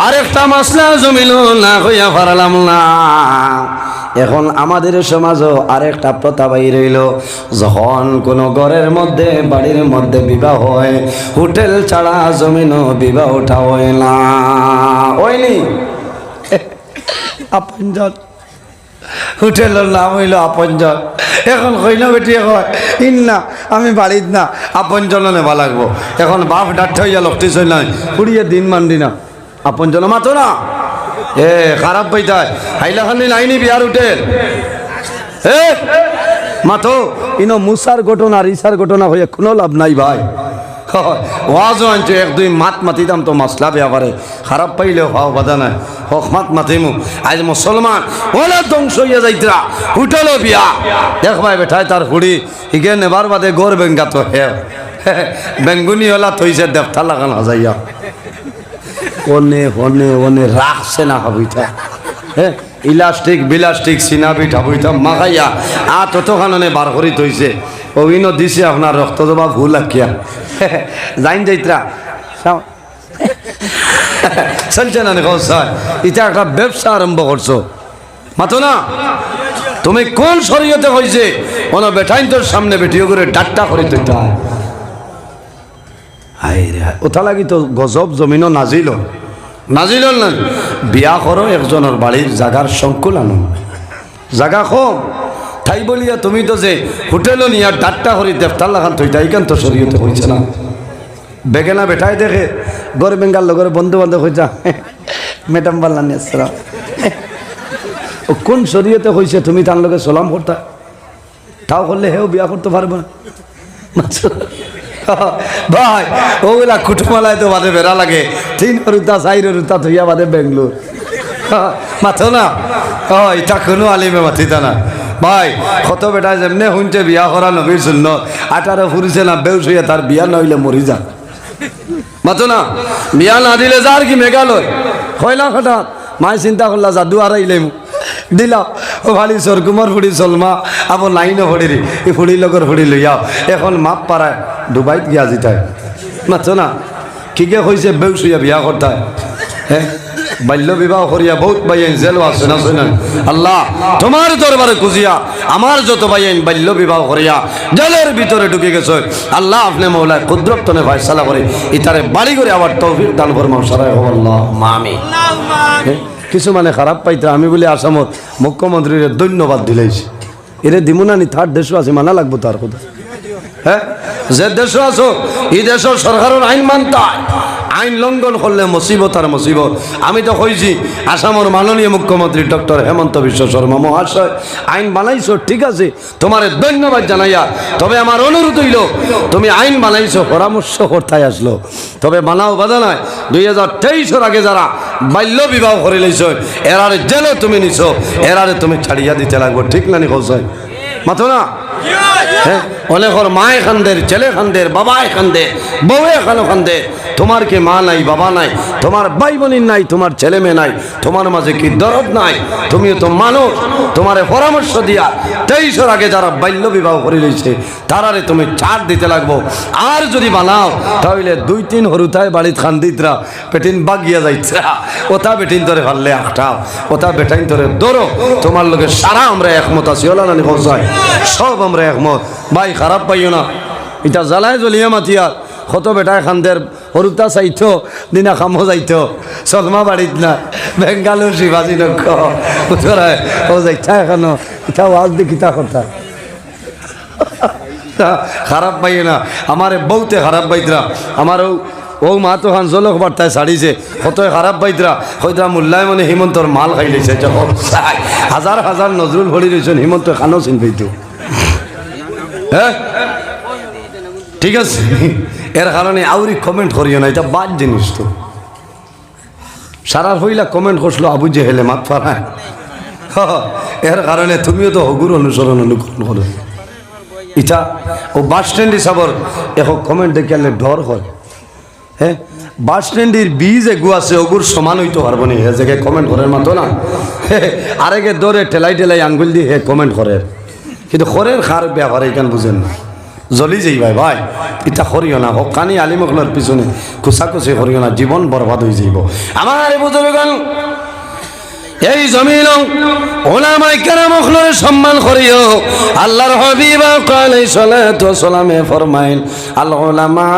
আরেকটা মাসলা জমিল না হইয়া পারলাম না। এখন আমাদের সমাজও আরেকটা প্রথা বাইর হইল, যখন কোনো ঘরের মধ্যে বাড়ির মধ্যে বিবাহ হয়, হোটেল ছাড়া জমিনও বিবাহ ওঠা হয় না। হয়নি? আপনজন হোটেলের নাম হইল আপনজন। এখন কইল বেটি হয় ইন্না আমি বাড়িত না, আপনজন নেবা লাগবো। এখন বাপ ডাক্তার হইয়া লক্ষ্টি চল নাই পুড়িয়ে দিন মান্দি না, আপনজন মাতো না। এ খারাপ পাইতায় হাইলাখানি নাইনি বিয়ার হোটেল এ মাতো ইনো মুসার ঘটনা রিসার ঘটনা হয়ে কোনো লাভ নাই ভাই। ওয়াজও আনছো এক দুই মাত মাতিতাম তো মাসলা ব্যাপারে, খারাপ পাইলেও ভাও বাধা নাই, হক মাত মাতিমু। আজ মুসলমান ওলা ধ্বংস হইয়া যাইতরা হোটেলও বিয়া দেখ ভাই বেঠায় তার হুড়ি হিগে নেবার বাদে গোর বেঙ্গা তো হে বেঙ্গুনি হলা থইছে দেবতা লাগান হাজাইয়া ওনে ওনে ওনে রাখছে না হবিতা। হ্যাঁ ইলাস্টিক বিলাস্টিক সিনাবি ঠাবুইতা মাখাইয়া ততখানে বার করি থইছে। অভিনয় দিছে আপনার রক্ত জবা ভুল আঁকিয়া যাইন যাইত্রা চলছে না স্যার, এটা একটা ব্যবসা আরম্ভ করছো মাতো না। তুমি কোন শরীয়তে হয়েছে ওনা বেঠাইন তোর সামনে বেটিও করে ডাক্তা করে তুইতে হয়। ওটা লাগি তো গজব জমিনও নাজিল নাজিল না। বিয়া করো একজনের বাড়ির জাগার সংকুল আনো, জাগা কম তাই বলিয়া তুমি তো যে হোটেলও নিয়ে ডাক্তা করি দেবতার লাগান থইতা এইখান তো শরীয়তে হয়েছে না। বেগেনা বেঠাই দেখে গড় বেঙ্গাল লগরে বন্ধু বান্ধব হয়ে যা ম্যাডাম বাল্লানি আসসালাম, ও কোন শরীয়তে হয়েছে তুমি তার লগে সালাম করতা? তাও করলে হেও বিয়া করতে পারবো না ভাই। ওগুলা কুটুমালায় তো বাদে বেড়া লাগে, 3 রুতা 4 রুতা থইয়া বাদে বেঙ্গলোর মাথো না। এটা কোনো আলিমে মাথিতা না ভাই। কত বেটা যেমনে শুনছে বিয়া করা নবীর শূন্য 18 ফুরিছে না বেউস হইয়া তার বিয়া নইলে মরি যা মাথো না। বিয়া না দিলে যার কি মেঘালয় কয়লা হঠাৎ মায় চিন্তা করলা যাদু আড়াইলে দিলা ও ভালি সরকুমার ফুড়ি চলমা আবার লাইনও ফুড়ি এই ফুড়ি লগর ফুড়ি লইয়াও এখন মাপ পাড়ায় ডুবাইত গিয়া জিতায় মাথো না। কিকে কইছে বেউস হইয়া বিয়া করতায়। হ্যাঁ বাল্য বিবাহ করিয়া বহুত বাইন জেল আছে না শুনেন। আল্লাহ তোমার দরবারে খুঁজিয়া আমার যত বাইন বাল্য বিবাহ করিয়া জেলের ভিতরে ঢুকে গেছে, আল্লাহ আপনি মৌলায় কুদরতনে ফয়সালা করে ইতারে বাড়ি করে আবার তৌফিক দান ফরমাও সারাই হো আল্লাহ আমিন। কিছু মানে খারাপ পাইতে আমি বলি আসামত মুখ্যমন্ত্রীর ধন্যবাদ দিলেছি, এরে দিমুনানি থার্ড দেশও আছে মানা লাগবো তার কথা। হ্যাঁ যে দেশও আছো এই দেশের সরকারের আইন মানতায়, আইন লঙ্ঘন করলে মুসিবত আর মুসিবত। আমি তো কইছি আসামের মাননীয় মুখ্যমন্ত্রী ডক্টর হেমন্ত বিশ্ব শর্মা মহাশয় আইন বানাইছো ঠিক আছে, তোমার ধন্যবাদ জানাইয়া। তবে আমার অনুরোধ হইল তুমি আইন বানাইছো পরামর্শ করতে আসলো, তবে বানাও বাধা নাই। 2023 আগে যারা বাল্য বিবাহ করে লইছ এরারে জেলে তুমি নিছো, এরারে তুমি ছাড়িয়া দিতে লাগবো, ঠিক না নি কৌশল মাথো না। হ্যাঁ অনেকর মায় খান্দের, ছেলে খান্দের, বাবায় খান্দে, বউয়ে এখানো খান্দে। তোমার কি মা নাই, বাবা নাই, তোমার ভাই বোনির নাই, তোমার ছেলে মেয়ে নাই, তোমার মাঝে কি দরদ নাই? তুমিও তো মানুষ, তোমারে পরামর্শ দিয়া 23 আগে যারা বাল্য বিবাহ করে লইছে তারারে তুমি ছাড় দিতে লাগবো। আর যদি বানাও তাহলে 2-3 হরুতায় বাড়িত খান্দিতরা পেটিন বাগিয়া যাইছে, ওটা বেটিন ধরে ভাললে আটাও, ওটা বেটাইন ধরে দৌড়ো। তোমার লোকের সারা আমরা একমত আছি, ওলা নানি পৌঁছায় সব আমরা একমত ভাই। খারাপ পাইও না, এটা জ্বালায় জ্বলিয়া মাতিয়া কত বেটায় খান্দের হরুতা চাইতো দিনা খামো যাইতো চলমা বাড়িত না বেঙ্গালুর শিবাজী নক্ষরায় ও যাইতা এখানো ইটা ওয়াজ দেখিতা কথা। খারাপ পাইও না, আমার বহুতে খারাপ পাইতরা। আমার ও মা তো খান জলক বার্তায় ছাড়িছে, কতই খারাপ পাইতরা হয়তো মোল্লায় মানে হিমন্তর মাল খাই লেছে। হাজার হাজার নজরুল ভরি রয়েছেন, হিমন্ত খানো চিন পাইতো। হ্যাঁ ঠিক আছে, এর কারণে আউরি কমেন্ট করিও না, এটা বাদ জিনিস। তো সারা হইলা কমেন্ট করছিল আবু যে হেলে মাত ফারায়, এর কারণে তুমিও তো হগুর অনুসরণ অনুকরণ করো। ইটা ও বাস স্ট্যান্ড হিসাবর এখন কমেন্ট দেখিয়ালে ডর হয়। হ্যাঁ বাস স্ট্যান্ডের বীজ এগু আছে ওগুর সমান হইতে পারবো না, হে জায়গায় কমেন্ট করার মতো না। আরেকে দৌড়ে ঠেলাই ঠেলাই আঙ্গুল দিয়ে হে কমেন্ট করে, কিন্তু খরের খার ব্যাপার এখান বুঝেন না। জ্বলি যাই ভাই ভাই এটা করিও না হকানি আলিমকলার পিছনে কুচাকুচি করিও না, জীবন বরবাদ হয়ে যাইব। আমার বুজুর্গণ এই জমিন ওলামায়ে কেরামদের সম্মান করিও। আল্লাহর হাবিব আলাইহিস সালাতু ওয়াস সালামে ফরমাইন আল উলামা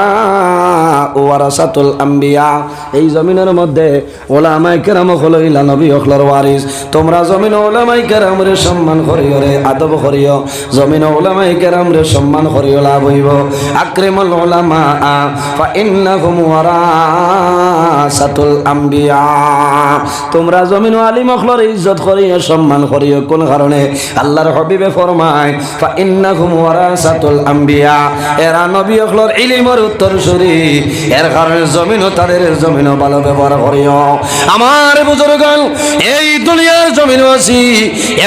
ওয়ারাসাতুল আম্বিয়া, এই জমিনের মধ্যে ওলামায়ে কেরাম হলো ইলা নবী হকলার ওয়ারিস। তোমরা জমিন ওলামায়ে কেরামরে সম্মান করিও রে, আদব করিও, জমিন ওলামায়ে কেরামরে সম্মান করিও, লাভ হইব। আকরিমুল উলামা ফা ইন্নাহুম ওয়ারাসাতুল আম্বিয়া, তোমরা জমিন আলিম মখলর ইজ্জত করিও, সম্মান করিও। কোন কারণে? আল্লাহর হাবিবে ফরমায় ফা ইন্নাহুম ওয়ারাসাতুল আম্বিয়া, এরা নবী হকলর ইলমের উত্তরসূরি, এর কারণে জমিনও তাদের জমিনও ভালো ব্যবহার করিও। আমার বুজুর্গণ এই দুনিয়ার জমিন আছি,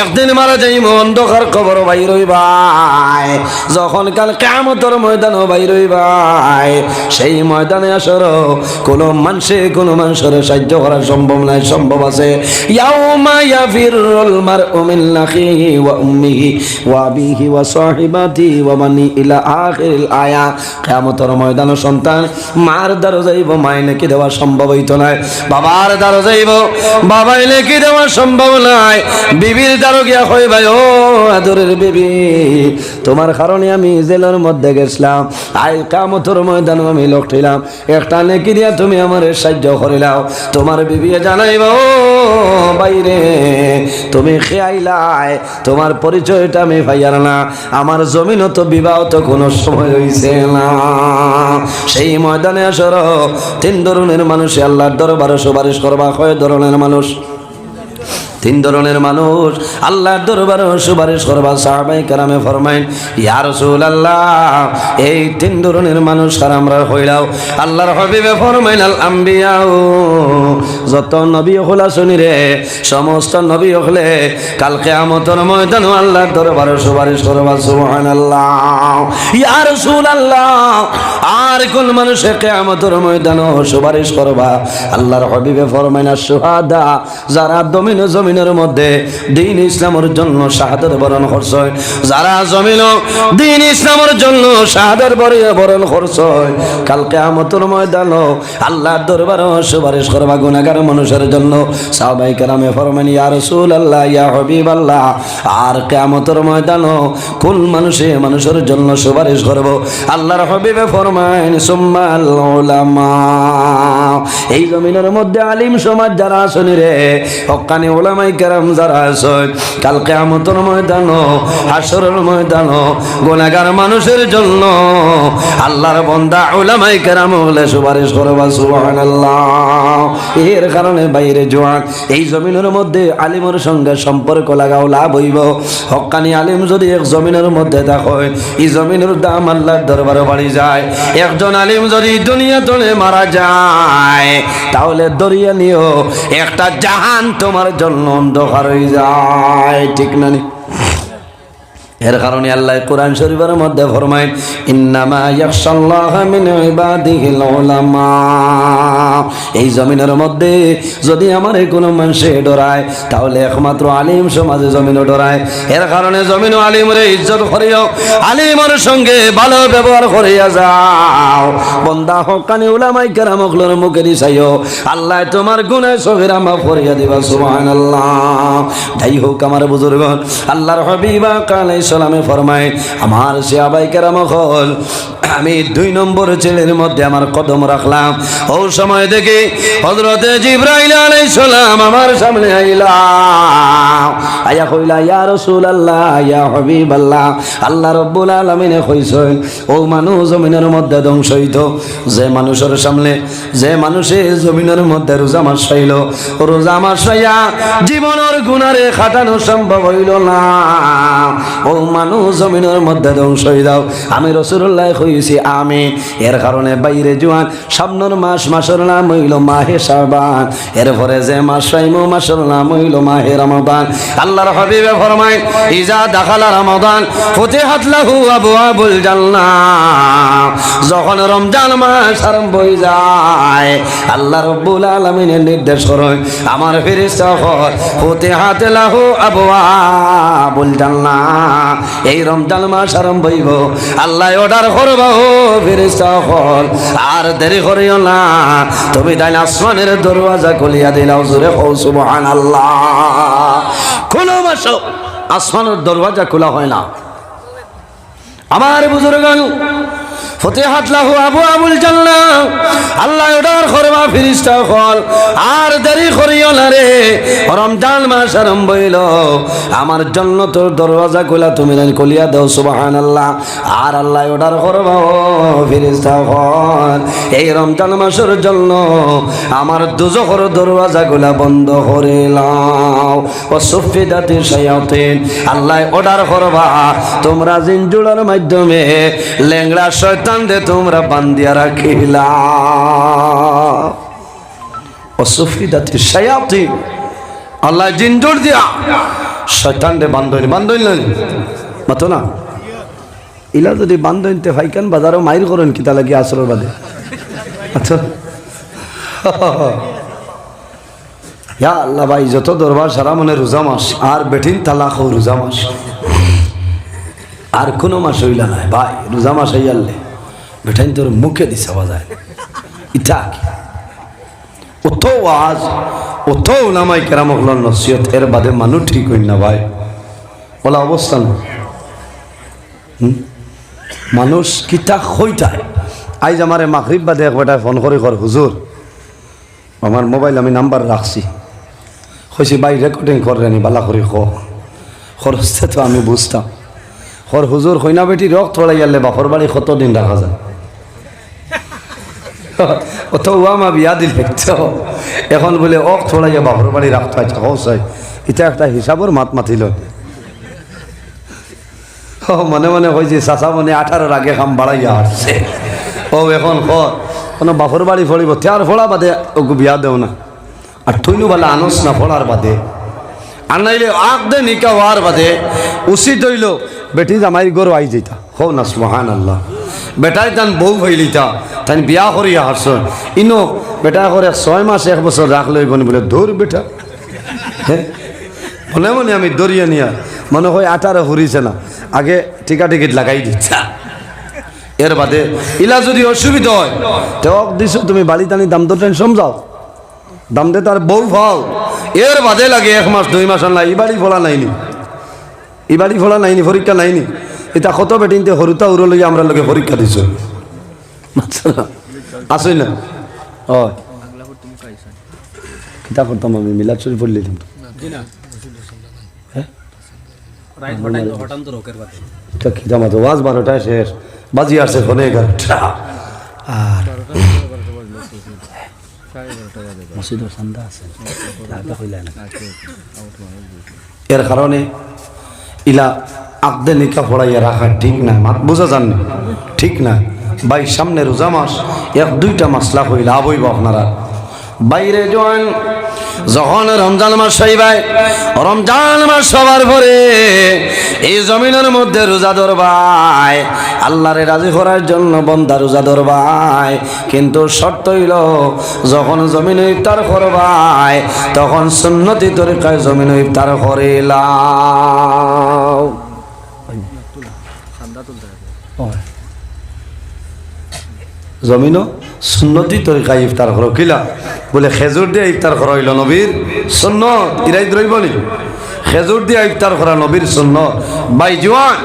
একদিন মারা যাইব, অন্ধকার কবর বাইর হইবাই, যখন কাল কিয়ামতের ময়দান বাইর হইবাই, সেই ময়দানে আসর কোন মানুষের সাহায্য করা সম্ভব নাই। সম্ভব আছে ইয়াউমা ইয়াফিরুল মারউ মিন আখিহি ওয়া উম্মিহি ওয়া আবিহি ওয়া সাহিবাতিহি ওয়া বানি ইলা আখিরিল আয়া। কিয়ামতের ময়দানে সন্তান মার দ্বারা যাইব, মায় নাকি দেওয়া সম্ভব হইতো না, বাবার দ্বারা যাইব, বাবাই নাকি দেওয়া সম্ভব নাই, বিবির দ্বারা গিয়া কইবাই ও আদরের বিবি, তোমার কারণে আমি জেলের মধ্যে গেছিলাম, আই কিয়ামতের ময়দানে আমি লড়ছিলাম, একটা নেকি দিয়া তুমি আমার সাহায্য করিলাও। তোমার বিবি জানাইব ও বাইরে তুমি খেয়াইলাই, তোমার পরিচয়টা আমি পাইয়ার না, আমার জমিনও তো বিবাহ তো কোনো সময় হইছে না। সেই ময়দানে আসর তিন ধরনের মানুষ আল্লাহর দরবারে সুপারিশ করবা। কয় ধরনের মানুষ? তিন ধরনের মানুষ আল্লাহর দরবারে সুপারিশ করবা। সাহাবায়ে কেরামে ফরমাইন ইয়া রাসূলুল্লাহ, এই তিন ধরনের মানুষ আর আমরা হইলাও। আল্লাহর হাবিবে ফরমাইন আল আম্বিয়া, যত নবী হলা শুনি রে, সমস্ত নবী হলে কাল কিয়ামতের ময়দানে আল্লাহর দরবারে সুপারিশ করবা। সুবহানাল্লাহ। ইয়া রাসূলুল্লাহ, আর কোন মানুষে কিয়ামতের ময়দানে সুপারিশ করবা? আল্লাহর হাবিবে ফরমাইন আশ-শুহাদা, যারা জমিনের মধ্যে দ্বীন ইসলামের জন্য শাহাদাত বরণ করছে, যারা জমিন দ্বীন ইসলামের জন্য শাহাদাত বরণ করছে, কাল কিয়ামতের ময়দানে আল্লাহর দরবারে সুপারিশ করবা গুনাহগার মানুষের জন্য। সাহাবায়ে কেরামে ফরমান ইয়া রাসূলুল্লাহ, ইয়া হাবিবাল্লাহ, আর কিয়ামতের ময়দানে কোন মানুষের জন্য সুপারিশ করব? আল্লাহর হাবিবে ফরমান সুম্মাল উলামা, এই জমিনের মধ্যে আলিম সমাজ যারা আছেন রে, হক্কানি উলামায়ে কেরাম যারা আছেন, কাল কিয়ামতের ময়দানে হাসরের ময়দানে গুনাহগার মানুষের জন্য আল্লাহর বান্দা উলামায়ে কেরাম হলে সুপারিশ করবা। সুবহানাল্লাহ। এর কারণে বাইরে জোয়ান এই জমিনের মধ্যে আলিমের সঙ্গে সম্পর্ক লাগাও, লাভ হইব। হক্কানি আলিম যদি এক জমিনের মধ্যে দেখো, এই জমিনের দাম আল্লাহর দরবারে বাড়ি যায়। একজন আলিম যদি দুনিয়া তলে মারা যায়, তাহলে দরিয়া নিও একটা জাহান তোমার জন্য অন্ধকার হয়ে যায়, ঠিক না? এর কারণে আল্লাহ কোরআন শরীফের মধ্যে ফরমায় ইন্নামা ইয়াখশাল্লাহা মিন ইবাদিহিল উলামা, এই জমিনের মধ্যে যদি আমার কোনো মানুষে ডরায়, তাহলে একমাত্র আলিম সমাজে জমিনও ডরায়। এর কারণে জমিন আলিমরে ইজ্জত করিও, আলিমের সঙ্গে ভালো ব্যবহার করিয়া যাও। বান্দা হক্কানি উলামায়ে কেরামগুলোর মুখে দিছাইও, আল্লাহ তোমার গুনাহ সগীরা মাফ করিয়া দিবা। সুবহানাল্লাহ। যাই হোক আমার বুজুর্গণ, আল্লাহর হাবিব আলাইহিস সালামে ফরমায় আমার সাহাবায়ে কেরাম হল, আমি 2 নম্বর ছেলের মধ্যে আমার কদম রাখলাম। ও সময় দেখি হযরতে জিবরাইল আলাইহিস সালাম আমার সামনে আইলা, আয়া কইলা ইয়া রাসূলুল্লাহ, ইয়া হাবিবাল্লাহ, আল্লাহ রাব্বুল আলামিনে কইছেন ও মানুষ জমিনের মধ্যে ধ্বংস হইত, যে মানুষের সামনে যে মানুষে জমিনের মধ্যে রোজা মাস পাইল, রোজা মাস পাইয়া জীবনের গুনারে খাটানো সম্ভব হইল না, ও মানুষ জমিনের মধ্যে ধ্বংস হয়ে দাও। আমি রাসূলুল্লাহ কইছি আমি। এর কারণে বাইরে জোয়ান সামনের মাসের নাম হইল মাহে শাবান, এরপরে যে মাস পাইমো মাসের নাম হইল মাহে রমাদান। আল্লাহর হাবিবে ফরমায় ইজা দাখালা রমাদান ফুতিহাত লাহু আবওয়াবুল জান্নাহ, যখন রমজান মাস আরম্ভ হয়ে যায় আল্লাহ রাব্বুল আলামিনের নির্দেশ করেন আমার ফেরেশতা ফুতিহাত লাহু আবওয়াবুল জান্নাহ, এই রমজান মাস আরম্ভ হইব আল্লাহ অর্ডার করবা ও ফেরেশতা হল আর দেরি করিও না তুমি তাই আসমানের দরওয়াজা খুলিয়া দিলাও জোরে কও সুবহানাল্লাহ কোন মাস আসমানের দরওয়াজা খোলা হয় না আমার বুজুর্গগণ ফতিহাত লাহু আবওয়াবুল জান্নাহ আল্লাহ অর্ডার করবা ফেরেশতা হল আর দেরি করিও না রে রমজান মাস আরম্ভ হইল আমার জান্নাতের দরওয়াজা খোলা তুমি না খুলিয়া দাও সুবহানাল্লাহ আর আল্লাহ অর্ডার করবা ও ফেরেশতা হল এই রমজান মাসের জন্য আমার দোজখের দরওয়াজা খোলা বন্ধ করে লাও ও সুফিদাতি শায়াতিন আল্লাহ অর্ডার করবা তোমরা জিনজুড়ার মাধ্যমে লেংড়া শয়তান দে তোমরা বান্দিয়া রাখিলা অসুফিদাতি শায়াতিন আল্লাহ জিনজুর দিয়া শয়তান দে বান্ধইন মাতো না ইলা যদি বান্ধইনতে ফাইকান বাজারও মাইর করেন কিতা লাগি আসরের বাদে আচ্ছা ইয়া আল্লাহ ভাই যত দরবার সারা মনে রোজা মাস আর বেঠিন তালাক ও রোজা মাস আর কোনো মাস হইলা নাই ভাই রোজা মাস হইয়ালে বেঠাইন তোর মুখে দিছে বাজায় ইটা অত ওয়াজ অত উলামায়ে কেরাম হল নসিহত এর বাদে মানুষ ঠিক হইন না ভাই বলা অবস্থা না মানুষ কিতা হইতায় আইজ আমারে মাগরিব বাদে এক বেটায় ফোন করে কর হুজুর আমার মোবাইল আমি নাম্বার রাখছি কইছি ভাই রেকর্ডিং করেনি বালা করে খরচতে তো আমি বুঝতাম হর হুজুর কইনা বেটি রক্ত পড়াই গেলে বাপর বাড়ি কতদিন রাখা যায় অত মা বিয়া দিল এখন বলে অক ছড়াইয়া বাপর বাড়ি রাখতে হয় সহজ হয় এটা একটা হিসাবর মাত মাতিল মনে মনে হয়েছে চাচা মনে 18 আগে খাম বাড়াইয়া আসছে ও এখন কোনো বাপর বাড়ি ফড়িব তার ফোড়া বাদে ওকে বিয়া দেও না আর তুইনু বলা আনস না ফোড়ার বাদে আর নাইলে আগ দে নিকা হওয়ার বাদে উচিত হইল বেটি জামাই গরু আই যেতা হো না সুবহানাল্লাহ বেটাই তান বউ হইলিতা তাই বিয়া করিয়া হারছ ইনো বেটা করে 6 মাস 1 বছর রাখলে বনি বলে দূর বেটা হ্যাঁ মনে মনে আমি দরিয়া নিয়া মনে হয় 18 হরিছে না আগে টিকিট লাগাই দিচ্ছা এর বাদে ইলা যদি অসুবিধা হয় তো দিছো তুমি বাড়ি টানি দাম তো টেন সমঝাও দাম দে তার বউ ফাও এর বাদে লাগে 1 মাস 2 মাস না ই বাড়ি ফলা নাইনি পরীক্ষা নাইনি এটা কত বেটিনতে হরুতা উড়ো লইয়া আমরা লোকে পরীক্ষা দিছ আসই না ও কিতা করতাম আমি মিলাদ শরীফ পড়ে লিখতাম কিতা মাতো ওয়াজ 12টায় শেষ বাজি আসছে ফোনে 11টা আর মসজিদের সান্দা আছে এর কারণে ইলা আকদে নিকা পড়াইয়া রাখা ঠিক না মাত বোঝা জাননি ঠিক না ভাই সামনে রোজা মাস 1-2টা মাসলা হইল আবইব আপনারা বাইরে জয়েন যখন রমজান মাস হইবাই রমজান মাস সবার পরে এই জমিনের মধ্যে রোজা ধরবাই আল্লাহরে রাজি করার জন্য বন্দা রোজা ধরবাই কিন্তু শর্ত হইল যখন জমিনে ইফতার করবাই তখন সুন্নতি তরিকায় জমিনে ইফতার করিলাও জমিনও সুন্নতি তরিকায় ইফতার করো কিলা বলে খেজুর দিয়ে ইফতার করা হইল নবীর সুন্নত ইরাই রইব নি খেজুর দিয়ে ইফতার করা নবীর সুন্নত ভাই জওয়ান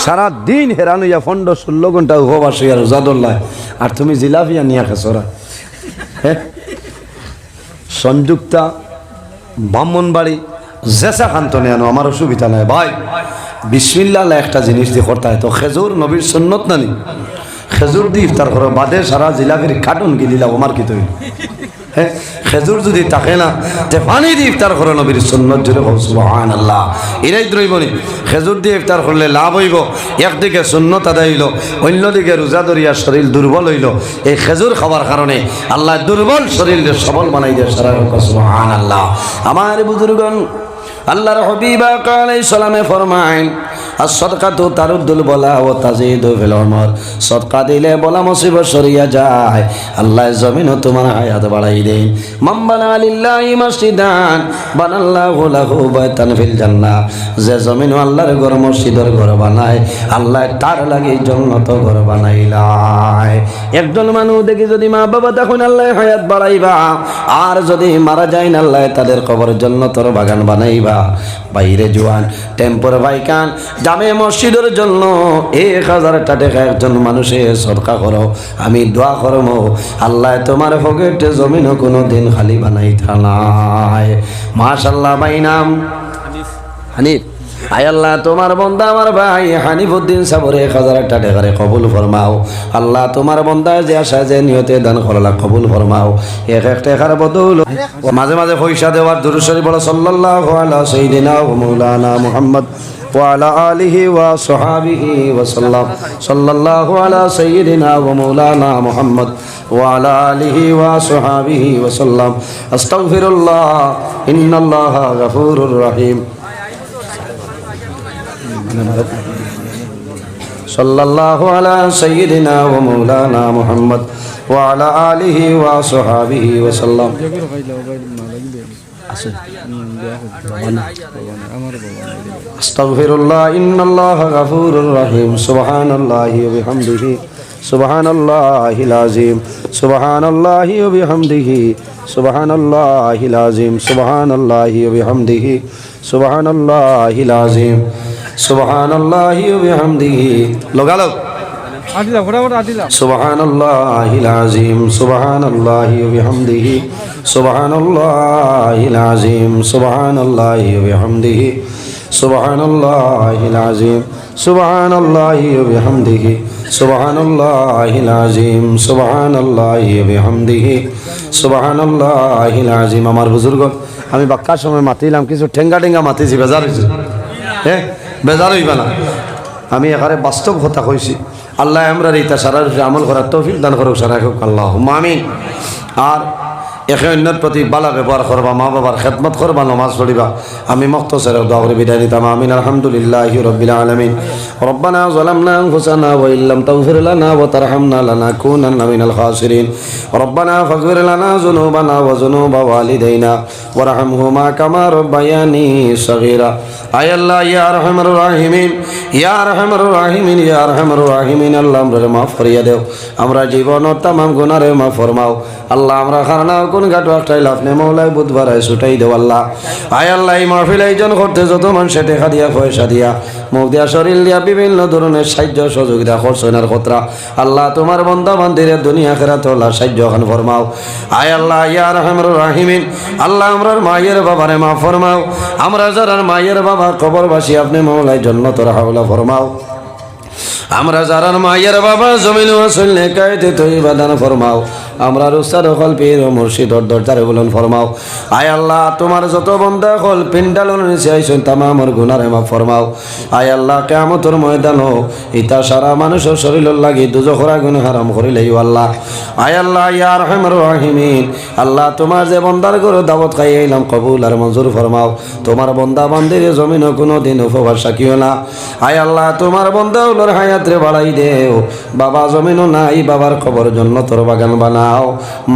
সারা দিন হেরান হইয়া 15-16 ঘন্টা উপবাস হইয়া রোজা ধরলাই আর তুমি জিলাপিয়া নিয়া খেসরা হ্যাঁ সংযুক্তা ব্রাহ্মণবাড়ি জেসা খান্তনে আনো আমার অসুবিধা নাই ভাই বিসমিল্লাহ একটা জিনিস দিয়ে করতে হয় তো খেজুর নবীর সুন্নত নানি খেজুর দিয়ে ইফতার করো বাদে সারা জিলাপির কার্টুন গিলিলাম আমার কি তৈরি হ্যাঁ খেজুর যদি থাকে না তে পানি দিয়ে ইফতার করো নবীর সুন্নত জুড়ে সুবহানাল্লাহ এরাই দ্রইবনি খেজুর দিয়ে ইফতার করলে লাভ হইব একদিকে সুন্নত আদায় হইল অন্যদিকে রোজা ধরিয়া শরীর দুর্বল হইল এই খেজুর খাওয়ার কারণে আল্লাহ দুর্বল শরীরকে সবল বানাই দিয়ে সারা সুবহানাল্লাহ আমার বুজুর্গণ আল্লাহর হাবিব আলাইহিস সালামে ফরমায় আর সদকাতু তারুদ্দুল বলা ও তাজিদু ফিল উমর, সদকা দিলে বলা মুসিবত সরিয়া যায়, আল্লাহ জমিনও তোমার হায়াত বাড়াই দেন। মান বানা লিল্লাহি মাসজিদান বানাল্লাহু লাহু বাইতান ফিল জান্নাহ, যে জমিনও আল্লাহর ঘর মসজিদের ঘর বানায়, আল্লাহ তার লাগি জান্নাত ঘর বানাইলায়। একজন মানুষ দেখি যদি মা বাবা তখন আল্লাহ হায়াত বাড়াইবা, আর যদি মারা যায় না আল্লাহ তাদের কবর জান্নাতের বাগান বানাইবা। বাইরে জোয়ান টেম্পোর বাইকান জামে মসজিদের জন্য 1000 টাকা একজন মানুষে সদকা করো, আমি দোয়া করব আল্লাহ তোমার পকেটে জমিনও কোনো দিন খালি বানাইতা নাই। মাশাআল্লাহ। ভাই নাম হানিফ। আয় আল্লাহ তোমার বন্দা আমার ভাই হানিফুদ্দিন সাবরে 1000 টাকা কবুল ফরমাও। আল্লাহ তোমার বন্দা যে আশা যে নিয়তে দান করলা কবুল ফরমাও। এক এক টাকার বদল মাঝে মাঝে পয়সা দেওয়ার দুরূদ শরীফ বলো সাল্লাল্লাহু আলা সাইয়্যিদিনা ওয়া মাওলানা মুহাম্মদ ওয়া আলা আলিহি ওয়া সাহাবিহি ওয়া সাল্লাম। সাল্লাল্লাহু আলা সাইয়্যিদিনা ওয়া মাওলানা মুহাম্মদ ওয়া আলা আলিহি ওয়া সাহাবিহি ওয়া সাল্লাম। আস্তাগফিরুল্লাহ ইন্নাল্লাহা গফুরুর রহিম। সাল্লাল্লাহু আলা সাইয়্যিদিনা ওয়া মাওলানা মুহাম্মদ ওয়া আলা আলিহি ওয়া সাহাবিহি ওয়া সাল্লাম। আস্তাগফিরুল্লাহ ইন্নাল্লাহা গফুরুর রহিম। সুবহানাল্লাহি ওয়া বিহামদিহি সুবহানাল্লাহিল আযীম সুবহানাল্লাহি ওয়া বিহামদিহি সুবহানাল্লাহিল আযীম সুবহানাল্লাহি ওয়া বিহামদিহি সুবহানাল্লাহিল আযীম সুবহানাল্লাহি ওয়া বিহামদিহি। লোগালোক আদিলা ফটাফট আদিলা। সুবহানাল্লাহিল আযীম সুবহানাল্লাহি ওয়া বিহামদিহি সুবহানাল্লাহিল আযীম সুবহানাল্লাহি ওয়া বিহামদিহি সুবহানাল্লাহিল আযীম সুবহানাল্লাহি ওয়া বিহামদিহি সুবহানাল্লাহিল আযীম সুবহানাল্লাহি ওয়া বিহামদিহি সুবহানাল্লাহিল আযীম। আমার বুজুর্গ আমি বাক্কার সময় মাতিলাম কিছু ঠেঙ্গা ঠেঙ্গা মাতিছি, বেজার হয়েছে। হ্যাঁ বেজার হইবা না, আমি এখানে বাস্তব কথা কইছি। আল্লাহ আমরা এইটা সারা আমল করার তৌফিক দান করুক সারা হোক আল্লাহুম্মা আমিন। আর একে অন্যের প্রতি বালা ব্যবহার করবা, মা বাবার খেদমত করবা, নামাজ পড়িবা। আমি মুখতাসার দোয়া করে বিদায় নিতাম। আমিন। আলহামদুলিল্লাহি রাব্বিল আলামিন। রব্বানা যালামনা আনফুসানা ওয়া ইল্লাম তাগফির লানা ওয়া তারহামনা লানাকুনান্না মিনাল খাসিরিন। রব্বানা ফাগফির লানা যুনুবানা ওয়া যুনুবা ওয়ালিদাইনা ওয়ারহামহুমা কামা রাব্বায়ানি সগীরা। আয় আল্লাহ ইয়া আরহামার রাহিমিন, ইয়া আরহামার রাহিমিন, ইয়া আরহামার রাহিমিন। আল্লাহ আমরা মাফ করিয়া দেও, আমরা জীবনের তামাম গুনাহে মাফ ফরমাও। আল্লাহ আমরা খানা কোন ঘাট একটাই লাভ নেই মৌলাই বুধবার ছুটাই দেও আল্লাহ। আয় আল্লাহ এই মাহফিল আয়োজন করতে যত মানুষ টেকা দিয়া পয়সা দিয়া মুখ দিয়া শরীর দিয়া বিভিন্ন ধরনের সাহায্য সহযোগিতা খরচনার খতরা আল্লাহ তোমার বন্দা বান্দিরে দুনিয়া খেরাত আল্লাহ সাহায্য খান ফরমাও। আয় আল্লাহ ইয়া আরহামার রাহিমিন। আল্লাহ আমরার মায়ের বাবারে মাফ ফরমাও। আমরা যারা মায়ের বাবা কবরবাসী আপনি মৌলাই জান্নাতের হাওলা ফরমাও। আমরা যারা মায়ের বাবা জমিন আসল নেকায়তে তৈবা দান ফরমাও। আমরা রুস্তার হল পীর ও মুর্শিদর দরজারে বলুন ফরমাও। আয় আল্লাহ তোমার যত বন্দা হল পিন্ডালন নিচে আইসুন তামামর গুনারে মাফ ফরমাও। আয় আল্লাহ কিয়ামতের ময়দানো ইতা সারা মানুষের শরীরের লাগি দুজখের আগুন হারাম করিলেই আল্লাহ। আয় আল্লাহ ইয়া আরহামার রাহিমিন। আল্লাহ তোমার যে বন্দার ঘরে দাওয়াত খাই আইলাম কবুল আর মঞ্জুর ফরমাও। তোমার বন্দা বান্দিরে জমিনও কোনো দিন উপবাস রাখিও না। আয় আল্লাহ তোমার বন্দা হলোর হায়াতরে বাড়াই দেও। বাবা জমিনও নাই, বাবার খবর জন্য তোর বাগান বানাও।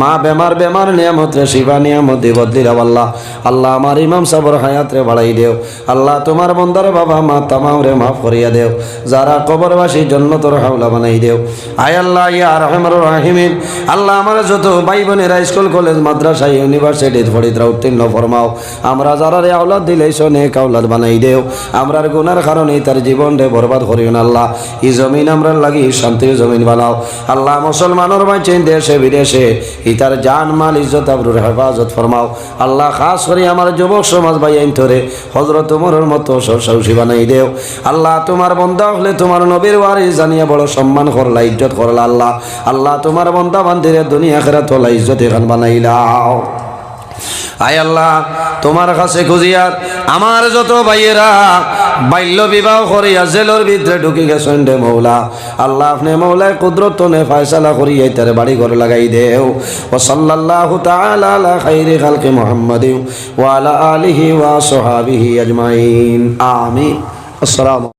মা বেমার বেমার নিয়ামত রে শিবা নিয়ামত দি বদলি দাও আল্লাহ। আল্লাহ আমার ইমাম সাবর হায়াত রে বাড়াই দেও। আল্লাহ তোমার বন্দার বাবা মা তামাম রে মাফ করিয়া দেও। যারা কবরবাসী জন্য তোর হাওলা বানাই দেও। আয় আল্লাহ ইয়া আরহামার রাহিমিন। আল্লাহ আমার যত ভাই বোনেরা স্কুল কলেজ মাদ্রাসা ইউনিভার্সিটি পড়িতরা উত্তীর্ণ ফরমাও। আমরা যারা রে আওলাদ দিলেছ নেক আওলাদ বানাই দেও। আমরার গুনার কারণে তার জীবন রে বরবাদ করিও না আল্লাহ। এই জমিন আমরা লাগি শান্তির জমিন বানাও আল্লাহ। মুসলমানের বাঁচে দেশে বিদেশে ইতার জান মাল ইজ্জত আবরুর হেফাজত ফরমাও আল্লাহ। খাস করে আমার যুবক সমাজ ভাই আইন ধরে হযরত ওমরের মতো সরসাউসি বানাই দেও আল্লাহ। তোমার বন্দা হলে তোমার নবীর ওয়ারিস জানিয়া বড় সম্মান করলা ইজ্জত করলা আল্লাহ। আল্লাহ তোমার বন্দা বান্দিরে দুনিয়া আখিরাত হলা ইজ্জত এখান বানাইলাও। আয় আল্লাহ তোমার কাছে খুঁজিয়ার আমার যত ভাইয়েরা বাল্য বিবাহ করিয়া জেলের ভিতরে ঢুকি গেছেন রে মৌলা। আল্লাহ আপনি মৌলায় কুদরত নে ফয়সালা করিয়া তার বাড়ি ঘর লাগাই দেও। ও সাল্লাল্লাহু তাআলা আলা খাইরি খালকি মুহাম্মাদিন ওয়া আলা আলিহি ওয়া সাহবিহি আজমাইন আমিন। আসসালামু